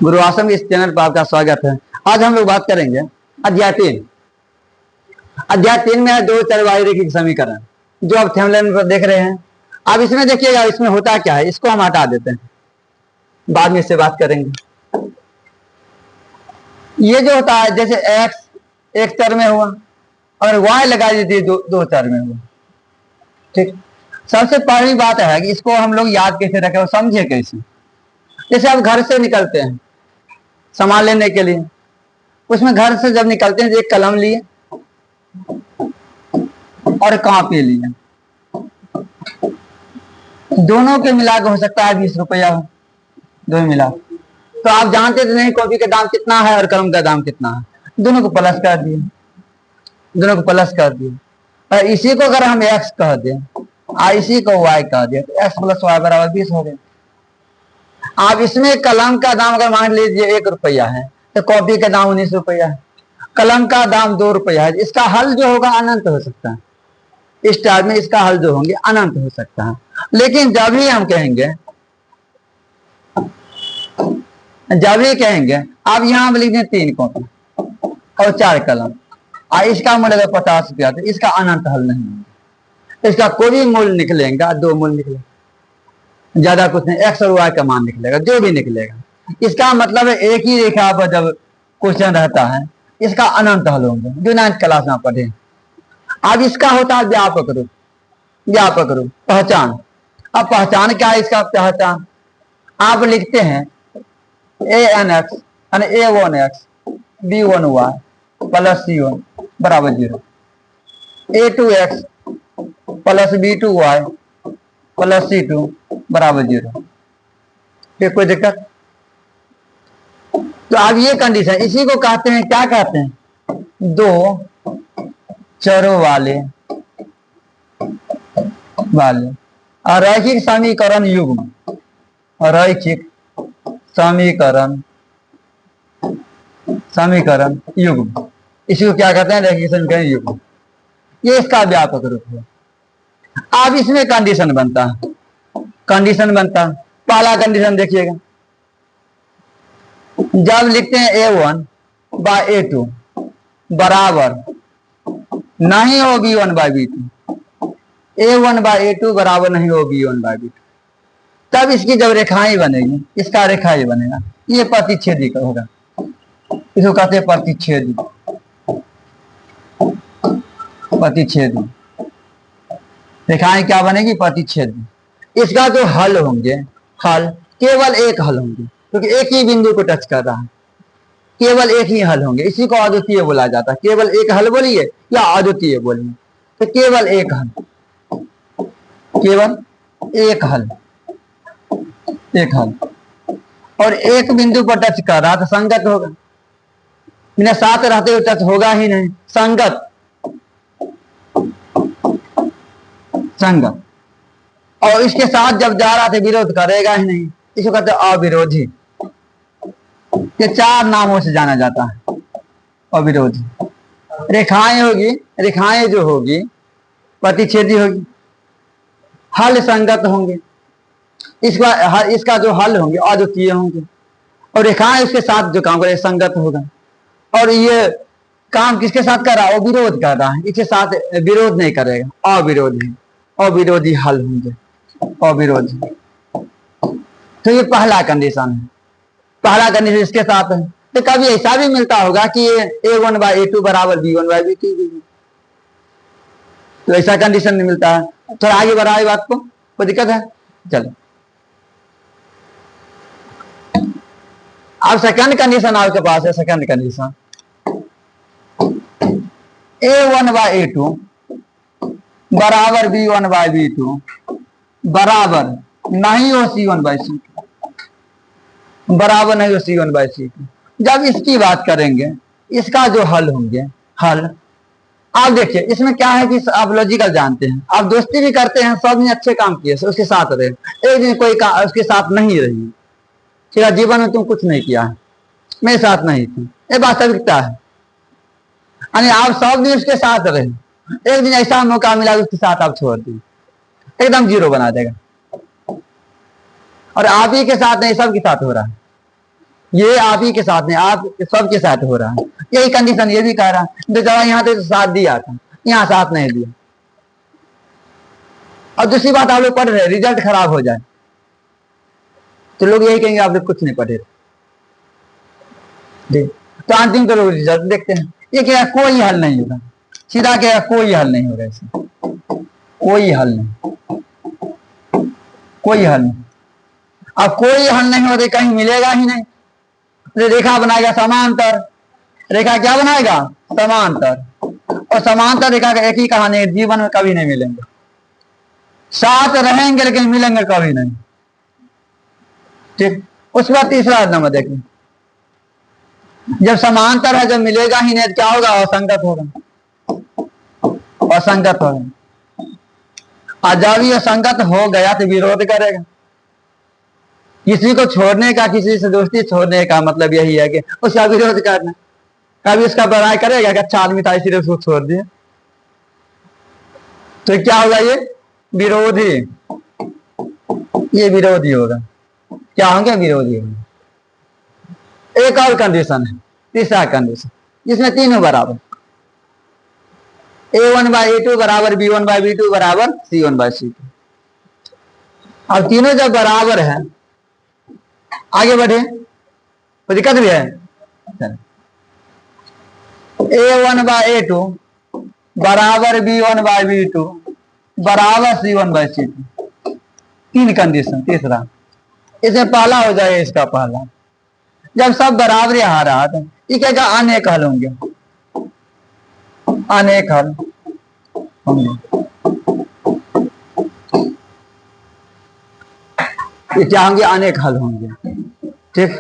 गुरु आश्रम इस चैनल पर आपका स्वागत है। आज हम लोग बात करेंगे अध्याय 3। अध्याय 3 में है दो चरवाही रैखिक समीकरण, जो आप थंबनेल पर देख रहे हैं। अब इसमें देखिएगा, इसमें होता क्या है, इसको हम हटा देते हैं, बाद में इससे बात करेंगे। ये जो होता है, जैसे x एक चर में हुआ और y लगा दीजिए दो चर में हुआ। ठीक, सबसे पहली बात है कि इसको हम लोग याद कैसे रखें और समझे कैसे। जैसे आप घर से निकलते हैं सामान लेने के लिए, उसमें घर से जब निकलते हैं तो एक कलम लिए और कॉपी लिए, दोनों के मिला के हो सकता है 20 रुपया हो, दोनों मिला। तो आप जानते थे नहीं कॉपी का दाम कितना है और कलम का दाम कितना है, दोनों को प्लस कर दिए, दोनों को प्लस कर दिए। और इसी को अगर हम x कह दें और इसी को y कह दें तो x प्लस वाई बराबर 20 हो गए। आप इसमें कलम का दाम अगर मान लीजिए 1 रुपया है तो कॉपी का दाम 19 रुपया है, कलम का दाम 2 रुपया है। इसका हल जो होगा अनंत हो सकता है, इस टाइप में इसका हल जो होंगे अनंत हो सकता है। लेकिन जब भी हम कहेंगे, जब भी कहेंगे आप यहाँ पर लिख दें 3 कॉपी और 4 कलम और इसका मूल्य अगर 50 रुपया, तो इसका अनंत हल नहीं होगा। इसका कोई भी मूल्य निकलेगा, 2 मूल्य निकलेगा, ज्यादा कुछ नहीं, x और y का मान निकलेगा, जो भी निकलेगा। इसका मतलब है एक ही रेखा पर जब क्वेश्चन रहता है इसका अनंत हल होंगे, जो 9th क्लास में पढ़े। अब इसका होता है व्यापक रूप, व्यापक रूप पहचान। अब पहचान क्या है इसका पहचान, आप लिखते हैं a(n)x यानी a1x b1y प्लस c1 बराबर 0, a2x plus b2y plus c2 बराबर 0। फिर कोई दिक्कत? तो अब ये कंडीशन, इसी को कहते हैं, क्या कहते हैं, दो चरों वाले रैखिक समीकरण युग्म, रैखिक समीकरण युग्म, इसी को क्या कहते हैं, रैखिक समीकरण युग्म। ये इसका व्यापक रूप है। अब इसमें कंडीशन बनता है, कंडीशन बनता है। पहला कंडीशन देखिएगा, जब लिखते हैं a1 बाय a2 बराबर नहीं हो b1 bye b2, a1 bye a2 बराबर नहीं हो b1 बाय b2, तब इसकी जब रेखाएं बनेगी, इसका रेखा ये बनेगा, ये प्रतिच्छेदी का होगा, इसको कहते हैं प्रतिच्छेदी, प्रतिच्छेदी रेखाएं क्या बनेगी, प्रतिच्छेदी। इसका जो हल होंगे, हल केवल एक हल होंगे, क्योंकि एक ही बिंदु को टच कर रहा है, केवल एक ही हल होंगे। इसी को अद्वितीय बोला जाता है। केवल एक हल बोलिए या अद्वितीय बोलिए, तो केवल एक हल, केवल एक हल, एक हल। और एक बिंदु पर टच कर रहा तो संगत होगा, बिना साथ रहते हुए टच होगा ही नहीं, संगत, संगत। और इसके साथ जब जा रहा था विरोध करेगा ही नहीं, इसको कहते हैं अविरोधी। ये 4 नामों से जाना जाता है, अविरोधी। रेखाएं होगी, रेखाएं जो होगी प्रतिच्छेदी होगी, हल संगत होंगे, इसका जो हल होंगे अद्वितीय होंगे, और रेखाएं उसके साथ जो काम करे संगत होगा। और ये काम किसके साथ कर रहा है, वो विरोध कर रहा है, इसके साथ विरोध नहीं करेगा, अविरोधी, अविरोधी हल होंगे, अविरोधी। तो ये पहला कंडीशन है, पहला कंडीशन इसके साथ है। तो कभी ऐसा भी मिलता होगा कि a1 बाय a2 बराबर b1 बाय b2, तो ऐसा कंडीशन नहीं मिलता है। थोड़ा आगे बढ़ाए बात को, कोई दिक्कत है? चलो, अब सेकंड कंडीशन आपके पास है। Second condition, a1 bye a2 बराबर b1 बाय b2 बराबर नहीं हो c1 बाय c2, बराबर नहीं हो c1 बाय c2। जब इसकी बात करेंगे, इसका जो हल होंगे, हल आप देखिए इसमें क्या है कि आप लॉजिकल जानते हैं, आप दोस्ती भी करते हैं, सब ने अच्छे काम किए, उसके साथ रहे, एक दिन कोई उसके साथ नहीं रही, तेरा जीवन में तुम कुछ नहीं किया है, मेरे साथ नहीं थी, ये वास्तविकता है। यानी आप सब दिन उसके साथ रहे, एक दिन ऐसा मौका मिला उसके साथ आप छोड़ दिए, एकदम जीरो बना देगा। और आप ही के साथ नहीं, सबके साथ हो रहा है, ये आप ही के साथ नहीं, आप सबके साथ हो रहा है। यही कंडीशन ये भी कह रहा है, बेचारा यहाँ तो साथ दिया था, यहाँ साथ नहीं दिया। और दूसरी बात, आप लोग पढ़ रहे, रिजल्ट खराब हो जाए तो लोग यही कहेंगे आप लोग कुछ नहीं पढ़े। तो अंतिम तो लोग रिजल्ट देखते हैं। ये क्या, कोई हल नहीं होगा, सीधा क्या, कोई हल नहीं होगा इससे, कोई हल नहीं, कोई हल नहीं। अब कोई हल नहीं होते कहीं मिलेगा ही नहीं। रेखा बनाएगा समांतर, रेखा क्या बनाएगा, समांतर। और समांतर रेखा का एक ही कहानी है, जीवन में कभी नहीं मिलेंगे, साथ रहेंगे लेकिन मिलेंगे कभी नहीं। ठीक, उसके बाद तीसरा नंबर देखिए, जब समांतर है, जब मिलेगा ही नहीं, क्या होगा, असंगत होगा, असंगत होगा। और जब ये असंगत हो गया तो विरोध करेगा। किसी को छोड़ने का, किसी से दोस्ती छोड़ने का मतलब यही है कि उसका विरोध करना। कभी उसका बड़ाई करेगा कि अच्छा आदमी था इसलिए उसको छोड़ दिए, तो क्या होगा, ये विरोधी, ये विरोधी होगा। क्या होंगे, विरोधी होंगे। एक और कंडीशन है, तीसरा कंडीशन, जिसमें तीनों बराबर, a1/a2 बराबर b1/b2 बराबर c1/c2। अब तीनों जब बराबर है, आगे बढ़े, कोई दिक्कत भी है। a1/a2 बराबर b1/b2 बराबर c1/c2, तीन कंडीशन। तीसरा, इसमें पहला हो जाए, इसका पहला, जब सब बराबर आ रहा था, ये क्या अनेक हल होंगे, अनेक हल होंगे। ये क्या होंगे, अनेक हल होंगे। ठीक,